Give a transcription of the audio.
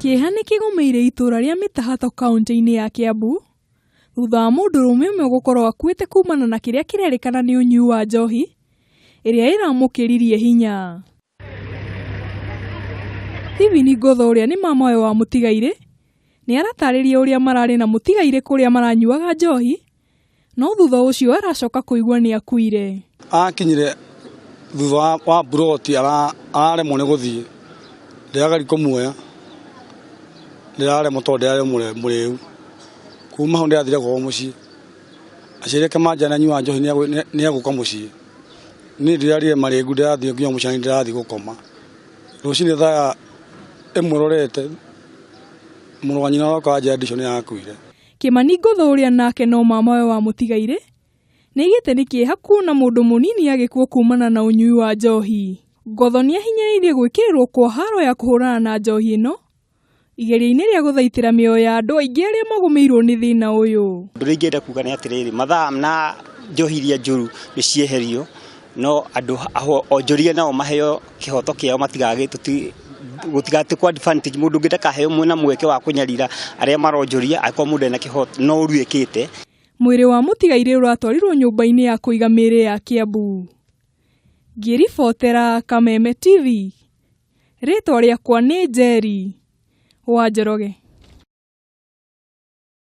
Kĩeha nĩ kĩgũmĩire ituura ria Mĩtahato kaunti-ini ya Kiambu thutha wa mũndũrũme ũmwe gũkorwo akuĩte kumana na kiria Kurerikana nĩ unyui wa njohi iria iramukiririe hinya. Hivi Ngotho ũrĩa nĩ mamawe wa mũtigairĩ nĩ aratarĩria ũrĩa mararĩ na mũtigairĩ kũrĩa maranyuaga njohi, no thutha ũcio aracoka kũigua nĩ akuire. Akinyire thutha wa buroti araremwo nĩ gũthiĩ, ndĩragari kũmuoya, ndĩraremwo tondũ ndĩrarĩ mũrĩu. Kuuma hau ndĩrathire gwao mũciĩ, aciari ake manjana nyua njohi nĩ egũka mũciĩ. Niĩ ndĩrarire marĩngu, ndĩrathiĩ nginya mũciĩ ndĩrathiĩ gũkoma. Rũcinĩ thaa ĩmwe rorete mũrũ wa nyina aroka anjĩra ndico nĩ akuire. Kĩmani Ngotho ũrĩa nake no mamawe wa mũtigairĩ nĩ aigĩte nĩ kĩeha kuona mũndũ mũnini agĩkua kumana na unyui wa njohi. Ngotho nĩ ahinyĩrĩirie gwĩkĩrĩrwo kwa haro ya kũhũrana na njohi ĩno igeria-inĩ rĩa gũthaitĩra mĩoyo ya andũ aingĩ arĩa magũmĩirwo nĩ thĩna ũyũ. Ũndũ ũrĩa ingĩenda kuuga nĩ atĩrĩrĩ, mathaa na njohi iria njũru nĩ cieherio, no andũ onjoria nao maheo kĩhoto kĩao, gũtigatĩkwo advantage. Mũndũ ũngĩ ndakaheo mwena mweke wa kũnyarira arĩa maronjoria akorwo mũndũ ena kĩhoto no ũruĩkĩte. Mwĩrĩ wa mũtigairĩ ũratwarirwo nyũmba-inĩ ya kũiga mĩĩrĩ ya Kiambu. Ngĩribotera Kameme TV, rĩtwa rĩakwa nĩ Njeri wa Njoroge.